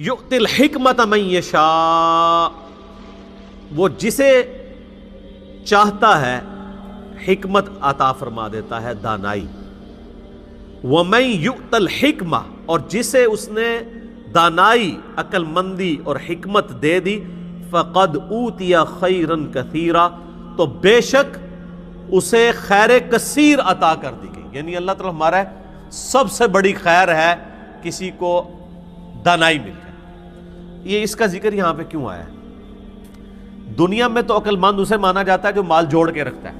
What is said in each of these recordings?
یؤتی الحکمت من یشاء، وہ جسے چاہتا ہے حکمت عطا فرما دیتا ہے، دانائی۔ وَمَن یؤت الحکمہ، اور جسے اس نے دانائی، عقل مندی اور حکمت دے دی، فقد اوتی خیرا کثیرا، تو بے شک اسے خیر کثیر عطا کر دی گئی۔ یعنی اللہ تعالیٰ ہمارا ہے سب سے بڑی خیر ہے کسی کو دانائی مل جائے۔ یہ اس کا ذکر یہاں پہ کیوں آیا ہے؟ دنیا میں تو عقل مند اسے مانا جاتا ہے جو مال جوڑ کے رکھتا ہے،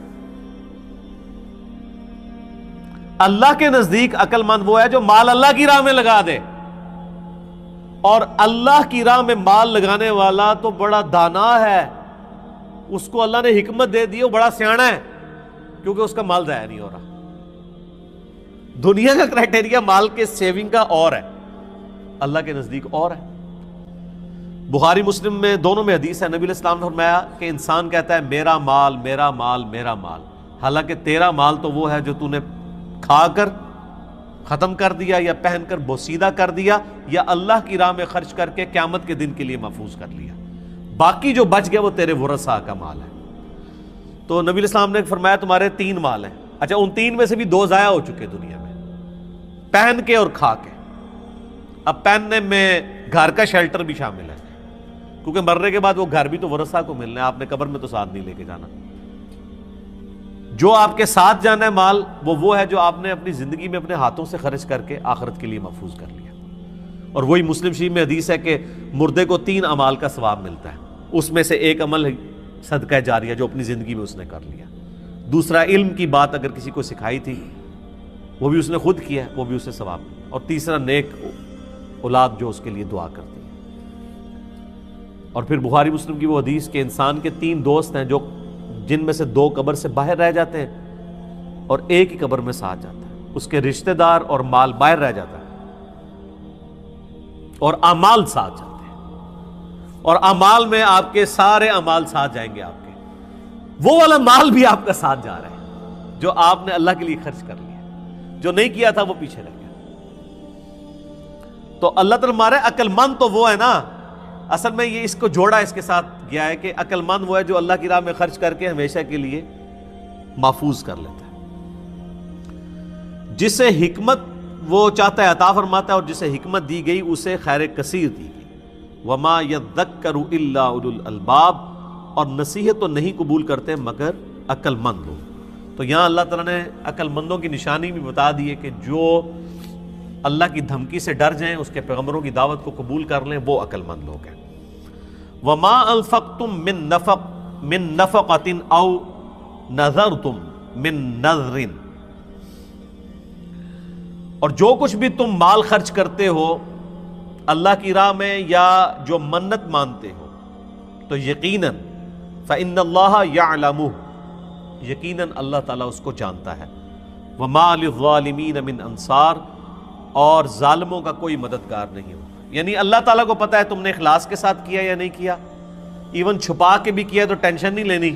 اللہ کے نزدیک عقل مند وہ ہے جو مال اللہ کی راہ میں لگا دے، اور اللہ کی راہ میں مال لگانے والا تو بڑا دانا ہے، اس کو اللہ نے حکمت دے دی، وہ بڑا سیانا ہے کیونکہ اس کا مال ضائع نہیں ہو رہا۔ دنیا کا کرائٹیریا مال کے سیونگ کا اور ہے، اللہ کے نزدیک اور ہے۔ بخاری مسلم میں دونوں میں حدیث ہے، نبی علیہ السلام نے فرمایا کہ انسان کہتا ہے میرا مال میرا مال میرا مال، حالانکہ تیرا مال تو وہ ہے جو تو نے کھا کر ختم کر دیا یا پہن کر بوسیدہ کر دیا یا اللہ کی راہ میں خرچ کر کے قیامت کے دن کے لیے محفوظ کر لیا، باقی جو بچ گیا وہ تیرے ورثاء کا مال ہے۔ تو نبی علیہ السلام نے فرمایا تمہارے 3 مال ہیں، اچھا ان 3 میں سے بھی 2 ضائع ہو چکے دنیا میں، پہن کے اور کھا کے۔ اب پہننے میں گھر کا شیلٹر بھی شامل ہے، کیونکہ مرنے کے بعد وہ گھر بھی تو ورثاء کو ملنا ہے، آپ نے قبر میں تو ساتھ نہیں لے کے جانا۔ جو آپ کے ساتھ جانا ہے مال وہ ہے جو آپ نے اپنی زندگی میں اپنے ہاتھوں سے خرچ کر کے آخرت کے لیے محفوظ کر لیا۔ اور وہی مسلم شریف میں حدیث ہے کہ مردے کو 3 اعمال کا ثواب ملتا ہے، اس میں سے ایک عمل ہے صدقہ جاریہ جو اپنی زندگی میں اس نے کر لیا، دوسرا علم کی بات اگر کسی کو سکھائی تھی وہ بھی اس نے خود کیا ہے، وہ بھی اسے ثواب ملا، اور تیسرا نیک اولاد جو اس کے لیے دعا کرتی ہے۔ اور پھر بخاری مسلم کی وہ حدیث کہ انسان کے 3 دوست ہیں جن میں سے 2 قبر سے باہر رہ جاتے ہیں اور ایک ہی قبر میں ساتھ جاتا ہے، اس کے رشتہ دار اور مال باہر رہ جاتا ہے اور اعمال ساتھ جاتے ہیں، اور اعمال میں آپ کے سارے اعمال ساتھ جائیں گے، آپ کے وہ والا مال بھی آپ کا ساتھ جا رہا ہے جو آپ نے اللہ کے لیے خرچ کر لیا، جو نہیں کیا تھا وہ پیچھے رہ گیا۔ تو اللہ تعالیٰ ہمارے عقل مند تو وہ ہے نا، اصل میں یہ اس کو جوڑا اس کے ساتھ گیا ہے کہ عقل مند وہ ہے جو اللہ کی راہ میں خرچ کر کے ہمیشہ کے لیے محفوظ کر لیتا ہے، جسے حکمت وہ چاہتا ہے عطا فرماتا ہے، اور جسے حکمت دی گئی اسے خیر کثیر دی گئی۔ وما یذکر الا اولو الالباب، اور نصیحت تو نہیں قبول کرتے مگر عقل مند لوگ۔ تو یہاں اللہ تعالیٰ نے عقل مندوں کی نشانی بھی بتا دی ہے کہ جو اللہ کی دھمکی سے ڈر جائیں، اس کے پیغمبروں کی دعوت کو قبول کر لیں، وہ عقل مند لوگ ہیں۔ وما انفقتم من نفقۃ او نذرتم من نذر، اور جو کچھ بھی تم مال خرچ کرتے ہو اللہ کی راہ میں یا جو منت مانتے ہو، تو یقیناً فإن اللہ یعلمہ، یقیناً اللہ تعالیٰ اس کو جانتا ہے۔ وما للظالمین من انصار، اور ظالموں کا کوئی مددگار نہیں ہوگا۔ یعنی اللہ تعالیٰ کو پتہ ہے تم نے اخلاص کے ساتھ کیا یا نہیں کیا، ایون چھپا کے بھی کیا تو ٹینشن نہیں لینی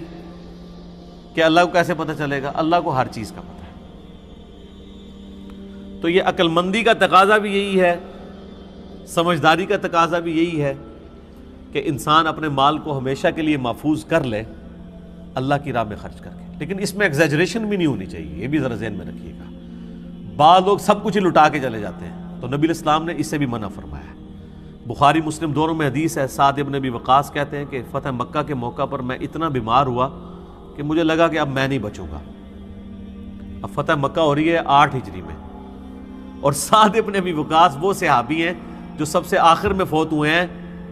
کہ اللہ کو کیسے پتہ چلے گا، اللہ کو ہر چیز کا پتہ ہے۔ تو یہ عقل مندی کا تقاضا بھی یہی ہے، سمجھداری کا تقاضا بھی یہی ہے کہ انسان اپنے مال کو ہمیشہ کے لیے محفوظ کر لے اللہ کی راہ میں خرچ کر کے، لیکن اس میں ایگزیجریشن بھی نہیں ہونی چاہیے، یہ بھی ذرا ذہن میں رکھیے گا۔ بعض لوگ سب کچھ ہی لٹا کے چلے جاتے ہیں، تو نبی علیہ السلام نے اس سے بھی منع فرمایا ہے۔ بخاری مسلم دونوں میں حدیث ہے، سعد ابن ابی وقاص کہتے ہیں کہ فتح مکہ کے موقع پر میں اتنا بیمار ہوا کہ مجھے لگا کہ اب میں نہیں بچوں گا۔ اب فتح مکہ ہو رہی ہے 8 ہجری میں، اور سعد ابن ابی وقاص وہ صحابی ہیں جو سب سے آخر میں فوت ہوئے ہیں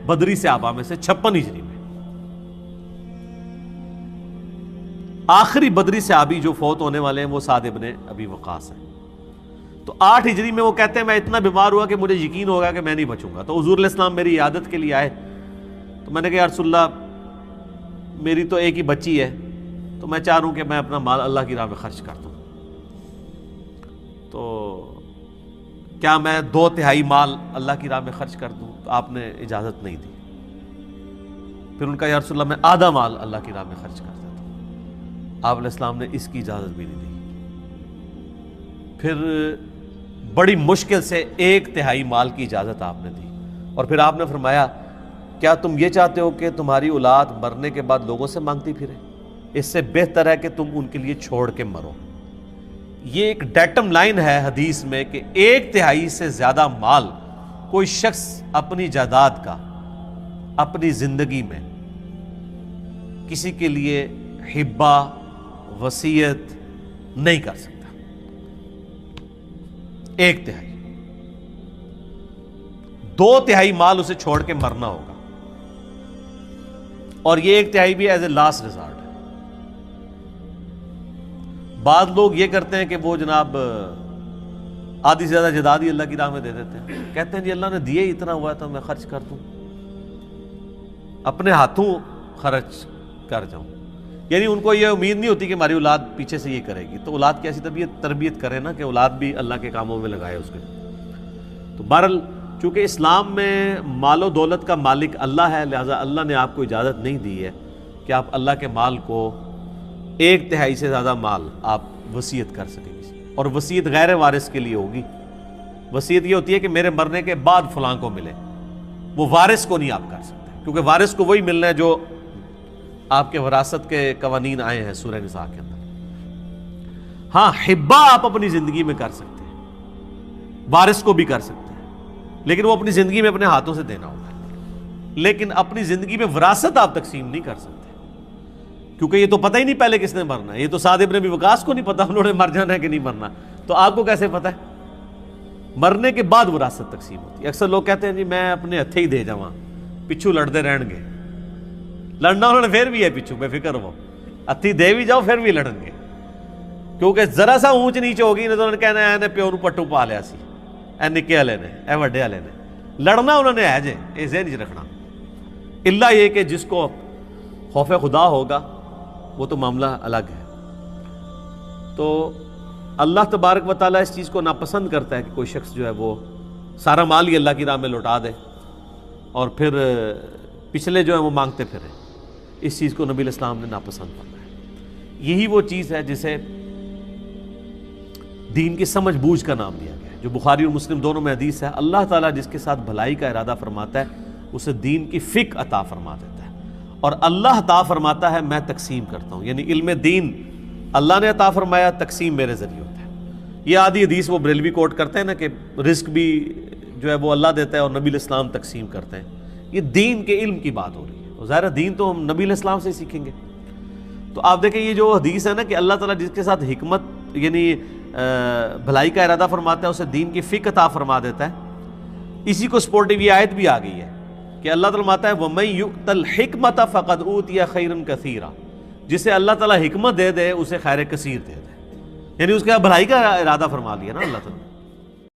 بدری صحابہ میں سے 56 ہجری میں۔ آخری بدری صحابی جو فوت ہونے والے ہیں وہ سعد ابن ابی وقاص ہیں۔ تو 8 ہجری میں وہ کہتے ہیں میں اتنا بیمار ہوا کہ مجھے یقین ہوگا کہ میں نہیں بچوں گا۔ تو حضور علیہ السلام میری عیادت کے لیے آئے، تو میں نے کہا یا رسول اللہ میری تو ایک ہی بچی ہے، تو میں چاہ رہا ہوں کہ میں اپنا مال اللہ کی راہ میں خرچ کر دوں، تو کیا میں 2/3 مال اللہ کی راہ میں خرچ کر دوں؟ تو آپ نے اجازت نہیں دی۔ پھر ان کا یا رسول اللہ میں آدھا مال اللہ کی راہ میں خرچ کر دیتا ہوں۔ آپ علیہ السلام نے اس کی اجازت بھی نہیں دی۔ پھر بڑی مشکل سے 1/3 مال کی اجازت آپ نے دی، اور پھر آپ نے فرمایا کیا تم یہ چاہتے ہو کہ تمہاری اولاد مرنے کے بعد لوگوں سے مانگتی پھرے؟ اس سے بہتر ہے کہ تم ان کے لیے چھوڑ کے مرو۔ یہ ایک ڈیٹم لائن ہے حدیث میں کہ 1/3 سے زیادہ مال کوئی شخص اپنی جائیداد کا اپنی زندگی میں کسی کے لیے ہبہ وصیت نہیں کر سکتا۔ 1/3، 2/3 مال اسے چھوڑ کے مرنا ہوگا، اور یہ 1/3 بھی ایز اے لاسٹ ریزارٹ ہے۔ بعض لوگ یہ کرتے ہیں کہ وہ جناب آدھی سے زیادہ جائیداد ہی اللہ کی راہ میں دے دیتے ہیں، کہتے ہیں جی اللہ نے دیے اتنا ہوا ہے تو میں خرچ کر دوں، اپنے ہاتھوں خرچ کر جاؤں۔ یعنی ان کو یہ امید نہیں ہوتی کہ ہماری اولاد پیچھے سے یہ کرے گی، تو اولاد کی ایسی تربیت کرے نا کہ اولاد بھی اللہ کے کاموں میں لگائے اس کے۔ تو بہرحال چونکہ اسلام میں مال و دولت کا مالک اللہ ہے، لہٰذا اللہ نے آپ کو اجازت نہیں دی ہے کہ آپ اللہ کے مال کو 1/3 سے زیادہ مال آپ وصیت کر سکیں گے، اور وصیت غیر وارث کے لیے ہوگی۔ وصیت یہ ہوتی ہے کہ میرے مرنے کے بعد فلاں کو ملے، وہ وارث کو نہیں آپ کر سکتے، کیونکہ وارث کو وہی ملنا ہے جو آپ کے وراثت کے قوانین آئے ہیں سورہ نساء کے اندر۔ ہاں ہبہ آپ اپنی زندگی میں کر سکتے ہیں، وارث کو بھی کر سکتے ہیں، لیکن وہ اپنی زندگی میں اپنے ہاتھوں سے دینا ہوگا، لیکن اپنی زندگی میں وراثت آپ تقسیم نہیں کر سکتے، کیونکہ یہ تو پتہ ہی نہیں پہلے کس نے مرنا ہے۔ یہ تو سعد ابن ابی وقاص کو نہیں پتا انہوں نے مر جانا ہے کہ نہیں مرنا، تو آپ کو کیسے پتہ ہے؟ مرنے کے بعد وراثت تقسیم ہوتی ہے۔ اکثر لوگ کہتے ہیں جی میں اپنے ہتھے ہی دے جاواں، پچھو لڑتے رہن گے، لڑنا انہوں نے پھر بھی ہے پچھو، بے فکر ہو، ہتھی دے بھی جاؤ پھر بھی لڑن گے، کیونکہ ذرا سا اونچ نیچ ہوگی تو انہوں نے کہنا ہے پیو نو پٹو پا لیا سی، اے نکے والے نے، اے وڈے والے نے، لڑنا انہوں نے ہے جے، یہ ذہن وچ رکھنا۔ اللہ یہ کہ جس کو خوف خدا ہوگا وہ تو معاملہ الگ ہے۔ تو اللہ تبارک و تعالیٰ اس چیز کو ناپسند کرتا ہے کہ کوئی شخص جو ہے وہ سارا مال ہی اللہ کی راہ میں لوٹا دے اور پھر پچھلے جو ہیں وہ مانگتے پھریں۔ اس چیز کو نبی الاسلام نے ناپسند فرمایا۔ یہی وہ چیز ہے جسے دین کی سمجھ بوجھ کا نام دیا گیا ہے، جو بخاری اور مسلم دونوں میں حدیث ہے، اللہ تعالیٰ جس کے ساتھ بھلائی کا ارادہ فرماتا ہے اسے دین کی فقہ عطا فرما دیتا ہے، اور اللہ عطا فرماتا ہے میں تقسیم کرتا ہوں، یعنی علم دین اللہ نے عطا فرمایا، تقسیم میرے ذریعے ہوتا ہے۔ یہ آدھی حدیث وہ بریلوی کوٹ کرتے ہیں نا کہ رزق بھی جو ہے وہ اللہ دیتا ہے اور نبی الاسلام تقسیم کرتے ہیں، یہ دین کے علم کی بات ہو رہی ہے، اور ظاہر دین تو ہم نبی الاسلام سے سیکھیں گے۔ تو آپ دیکھیں یہ جو حدیث ہے نا کہ اللہ تعالیٰ جس کے ساتھ حکمت یعنی بھلائی کا ارادہ فرماتا ہے اسے دین کی فقہ عطا فرما دیتا ہے، اسی کو سپورٹیو یہ آیت بھی آ گئی ہے کہ اللہ تعالیٰ فرماتا ہے وَمَن يُؤْتَ الْحِكْمَةَ فَقَدْ أُوتِيَ خَيْرًا كَثِيرًا، جسے اللہ تعالیٰ حکمت دے دے اسے خیر کثیر دے دے، یعنی اس کے بھلائی کا ارادہ فرما لیا نا اللہ تعالیٰ۔